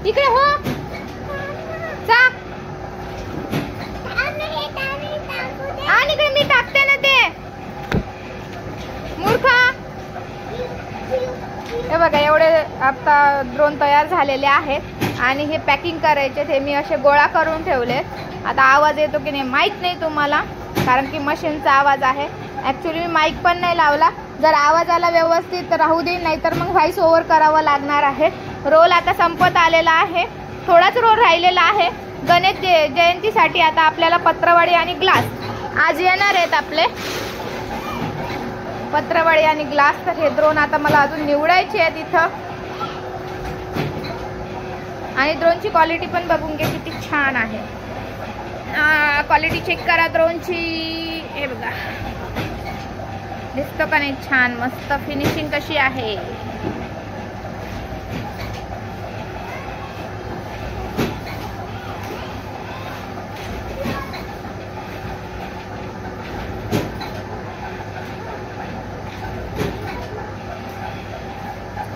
इकडे हो जा आणि इकडे मी टाकते ना ते मूर्खा। हे बघा एवढे आता ड्रोन तयार झालेले आहेत आणि हे पॅकिंग करायचे ते मी असे गोळा करून ठेवले। आता आवाज येतो की नाही माहित नाही तुम्हाला, कारण की मशीनचा आवाज आहे। ॲक्च्युली मी माईक पण नाही लावला, जर आवाज आला व्यवस्थित राहू दे, नाहीतर मग व्हॉइस ओव्हर करावं लागणार आहे। रोल आता संपत आलेला आहे, थोडाच रोल राहिलेला आहे। गणेश जयंतीसाठी आता आपल्याला पत्रवाळी आणि ग्लास आज येणार आहेत आपले पत्रवाळी आणि ग्लास। तर हे ड्रोन आता मला अजून निवडायचे आहेत इथं, आणि ड्रोनची क्वालिटी पण बघून घ्या किती छान आहे। क्वालिटी चेक करा ड्रोनची, हे बघा दिसतो का नाही छान, मस्त फिनिशिंग कशी आहे।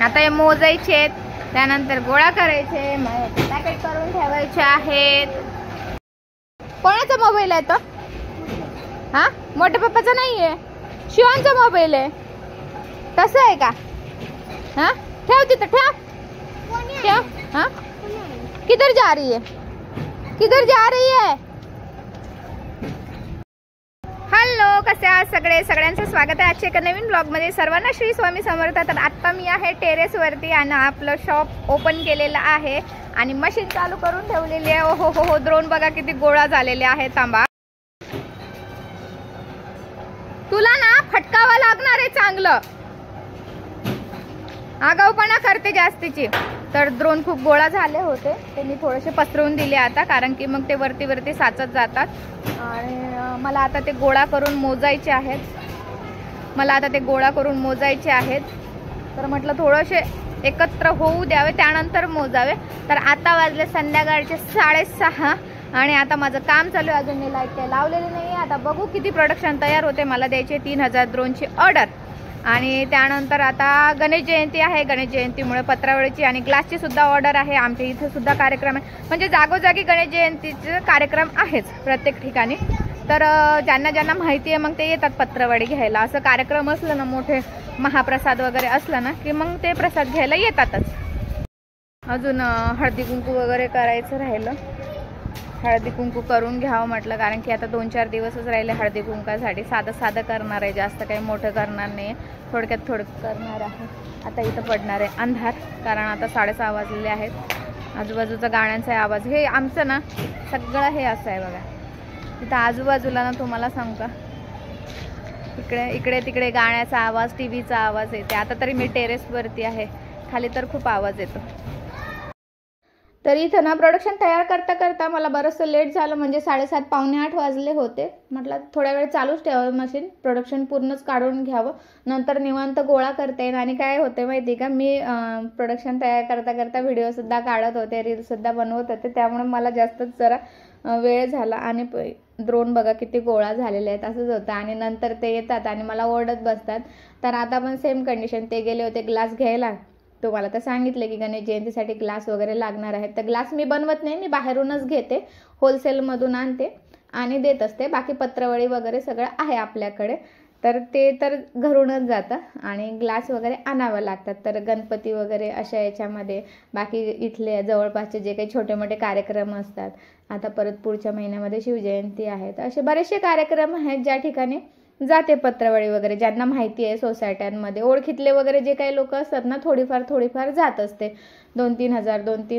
आता हे मोजायचे आहेत, त्यानंतर गोळा करायचे, पॅकेट करून ठेवायचे आहेत। कोणाचा मोबाईल आहे तो? हा मोठ्या पप्पाचा नाहीये, शिवांचा मोबाईल आहे। तसं आहे का? हा ठेव तिथं, ठेव। हा किधर जा रही है, किधर जा रही है? हॅलो, कसे आहात सगळे? सगळ्यांचं स्वागत आहे आजच्या एका नवीन ब्लॉगमध्ये। सर्वांना श्री स्वामी समर्थ। तर आता मी आहे टेरेसवरती आणि आपलं शॉप ओपन केलेलं आहे आणि मशीन चालू करून ठेवलेली आहे। ओहो हो हो, ड्रोन बघा किती गोळा झालेले आहे। थांबा, तुला ना फटकावा लागणार आहे चांगलं, आगाऊपणा करते जास्तीची। तर ड्रोन खूप गोळा झाले होते, ते मी थोडेसे पसरवून दिले आता, कारण की मग ते वरती वरती साचत जातात आणि मला आता ते गोळा करून मोजायचे आहेत। तर म्हटलं थोडेसे एकत्र होऊ द्यावे, त्यानंतर मोजावे। तर आता वाजले संध्याकाळचे 6:30 आणि आता माझं काम चालू आहे, अजून मी लाईट काही लावलेली नाही। आता बघू किती प्रोडक्शन तयार होते। मला द्यायचे 3000 ड्रोनची ऑर्डर, आणि त्यानंतर आता गणेश जयंती आहे, गणेश जयंतीमुळे पत्रावळीची आणि ग्लासची सुद्धा ऑर्डर आहे। आमच्या इथे सुद्धा कार्यक्रम आहे, म्हणजे जागोजागी गणेश जयंतीचे कार्यक्रम आहेच प्रत्येक ठिकाणी। तर ज्यांना ज्यांना माहिती आहे मग ते येतात पत्रवाळी घ्यायला। असं कार्यक्रम असलं ना, मोठे महाप्रसाद वगैरे असलं ना की मग ते प्रसाद घ्यायला येतातच। अजून हळदी कुंकू वगैरे करायचं राहिलं, हळदी कुंकू करून घ्यावं म्हटलं, कारण की आता 2-4 दिवसच राहिले हळदी कुंकासाठी। साधं करणार आहे, जास्त काही मोठं करणार नाही, थोडक्यात करणार आहे। आता इथं पडणार आहे अंधार, कारण आता 6:30 वाजलेले आहेत। आजूबाजूचा गाण्यांचा आवाज, हे आमचं ना सगळं हे असं आहे बघा। तिथं आजूबाजूला ना तुम्हाला सांगू का, इकडे तिकडे गाण्याचा आवाज, टीव्हीचा आवाज येते। आता तरी मी टेरेसवरती आहे, खाली तर खूप आवाज येतो। तर इथं ना प्रोडक्शन तयार करता करता मला बरंचसं लेट झालं, म्हणजे 7:30 पावणे 8 वाजले होते। म्हटलं थोड्या वेळ चालूच ठेवावं मशीन, प्रोडक्शन पूर्णच काढून घ्यावं, नंतर निवांत गोळा करता येईल। आणि काय होते माहिती का, मी प्रोडक्शन तयार करता करता व्हिडिओसुद्धा काढत होते, रीलसुद्धा बनवत होते, त्यामुळे मला जास्तच जरा वेळ झाला। आणि ड्रोन बघा किती गोळा झालेले आहेत, असंच होतं। आणि नंतर ते येतात आणि मला ओरडत बसतात। तर आता पण सेम कंडिशन, ते गेले होते ग्लास घ्यायला, तुम्हाला तर सांगितलं की गणेश जयंतीसाठी ग्लास वगैरे लागणार आहेत। तर ग्लास मी बनवत नाही, मी बाहेरूनच घेते, होलसेलमधून आणते आणि देत असते। बाकी पत्रवळी वगैरे सगळं आहे आपल्याकडे, तर ते तर घरूनच जातं आणि ग्लास वगैरे आणावं लागतात। तर गणपती वगैरे अशा याच्यामध्ये, बाकी इथले जवळपासचे जे काही छोटे मोठे कार्यक्रम असतात, आता परत पुढच्या महिन्यामध्ये शिवजयंती आहे, तर असे बरेचसे कार्यक्रम आहेत ज्या ठिकाणी जाते पत्रवळी वगैरे। ज्यांना माहिती आहे सोसायट्यांमध्ये ओळखीतले वगैरे जे काही लोक असतात ना, थोडीफार जात असते, 2-3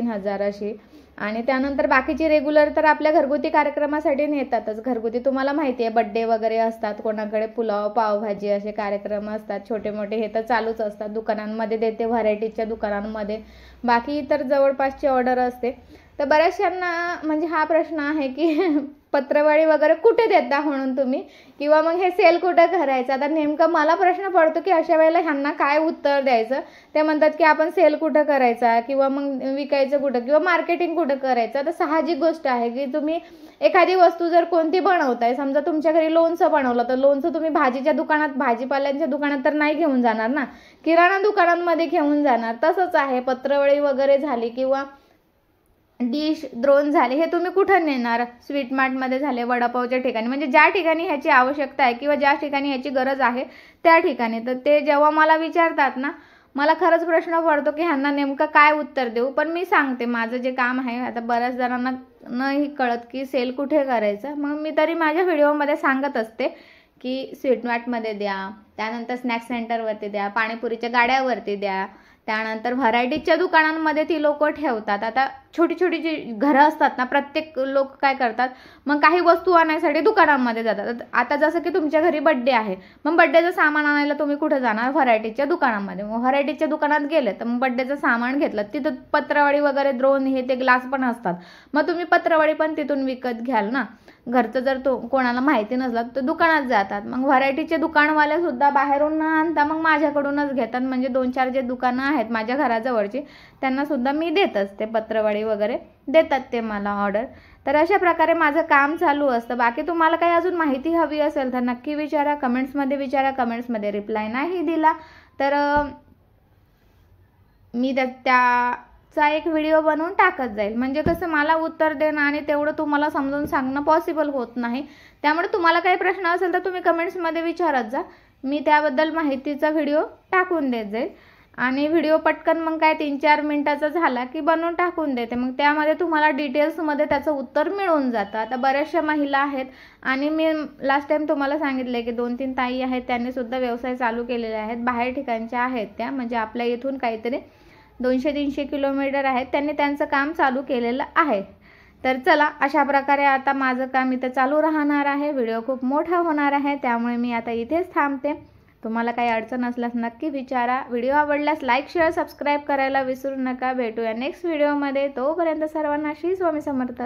हजार अशी। आणि त्यानंतर बाकीची रेग्युलर तर आपल्या घरगुती कार्यक्रमासाठी नेतातच। घरगुती तुम्हाला माहिती आहे, बड्डे वगैरे असतात, कोणाकडे पुलाव पावभाजी असे कार्यक्रम असतात छोटे मोठे, हे तर चालूच असतात। दुकानांमध्ये देते, व्हरायटीच्या दुकानांमध्ये, बाकी इतर जवळपासची ऑर्डर असते। तर बऱ्याचशांना म्हणजे हा प्रश्न आहे की पत्रवाळी वगैरे कुठे देता म्हणून तुम्ही, किंवा मग हे सेल कुठं करायचं। आता नेमकं मला प्रश्न पडतो की अशा वेळेला ह्यांना काय उत्तर द्यायचं। ते म्हणतात की आपण सेल कुठं करायचा, किंवा मग विकायचं कुठं, किंवा मार्केटिंग कुठं करायचं। आता साहजिक गोष्ट आहे की तुम्ही एखादी वस्तू जर कोणती बनवताय, समजा तुमच्या घरी लोणचं बनवलं, तर लोणचं तुम्ही भाजीच्या दुकानात, भाजीपाल्यांच्या दुकानात तर नाही घेऊन जाणार ना, किराणा दुकानांमध्ये घेऊन जाणार। तसंच आहे, पत्रवळी वगैरे झाली किंवा डिश, द्रोण झाले, हे तुम्ही कुठं नेणार? स्वीट मार्टमध्ये झाले, वडापावच्या ठिकाणी, म्हणजे ज्या ठिकाणी ह्याची आवश्यकता आहे किंवा ज्या ठिकाणी ह्याची गरज आहे त्या ठिकाणी. तर ते जेव्हा मला विचारतात ना, मला खरंच प्रश्न पडतो की ह्यांना नेमकं काय उत्तर देऊ. पण मी सांगते माझं जे काम आहे. आता बऱ्याच जणांना नाही कळत की सेल कुठे करायचं, मग मी तरी माझ्या व्हिडिओमध्ये सांगत असते की स्वीट मार्टमध्ये द्या, त्यानंतर स्नॅक्स सेंटरवरती द्या, पाणीपुरीच्या गाड्यावरती द्या, त्यानंतर व्हरायटीच्या दुकानांमध्ये ती लोक ठेवतात. आता छोटी छोटी जी घरं असतात ना, प्रत्येक लोक काय करतात, मग काही वस्तू आणायसाठी दुकानांमध्ये जातात. आता जसं की तुमच्या घरी बड्डे आहे, मग बड्डेचं सामान आणायला तुम्ही कुठे जाणार? व्हरायटीच्या दुकानामध्ये. मग व्हरायटीच्या दुकानात गेले तर मग बड्डेचं सामान घेतलं, तिथं पत्रावळी वगैरे, द्रोण, हे ते ग्लास पण असतात, मग तुम्ही पत्रावळी पण तिथून विकत घ्याल ना. घरचं जर तो कोणाला माहिती नसलं तर दुकानात जातात. मग व्हरायटीचे दुकानवाले सुद्धा बाहेरून न आणता मग माझ्याकडूनच घेतात. म्हणजे 2-4 जे दुकानं आहेत माझ्या घराजवळची, त्यांना सुद्धा मी देत असते पत्रावळी वगैरे, देतात ते मला ऑर्डर. तर अशा प्रकारे माझं काम चालू असतं. बाकी तुम्हाला काही अजून माहिती हवी असेल तर नक्की विचारा, कमेंट्समध्ये विचारा. कमेंट्समध्ये रिप्लाय नाही दिला तर मी त्याचा एक व्हिडिओ बनवून टाकत जाईल. म्हणजे कसं मला उत्तर देणं आणि तेवढं तुम्हाला समजून सांगणं पॉसिबल होत नाही. त्यामुळे तुम्हाला काही प्रश्न असेल तर तुम्ही कमेंट्समध्ये विचारत जा, मी त्याबद्दल माहितीचा व्हिडिओ टाकून देत जाईल. आणि व्हिडिओ पटकन मग काय 3-4 मिनिटाचा झाला की बनवून टाकून देते. मग त्यामध्ये तुम्हाला डिटेल्समध्ये त्याचं उत्तर मिळून जातं. आता बऱ्याचशा महिला आहेत आणि मी लास्ट टाइम तुम्हाला सांगितलं की 2-3 ताई आहेत, त्यांनी सुद्धा व्यवसाय चालू केलेले आहेत. बाहेर ठिकाणच्या आहेत त्या, म्हणजे आपल्या इथून काहीतरी 200-300 किलोमीटर आहेत. त्यांनी त्यांचं काम चालू केलेलं आहे. तर चला, अशा प्रकारे आता माझं काम इथं चालू राहणार आहे. व्हिडिओ खूप मोठा होणार आहे, त्यामुळे मी आता इथेच थांबते. तुम्हाला काही अडचण असल्यास नक्की विचारा. व्हिडिओ आवडल्यास लाईक, शेअर, सबस्क्राईब करायला विसरू नका. भेटूया नेक्स्ट व्हिडिओमध्ये. तोपर्यंत सर्वांना श्री स्वामी समर्थ.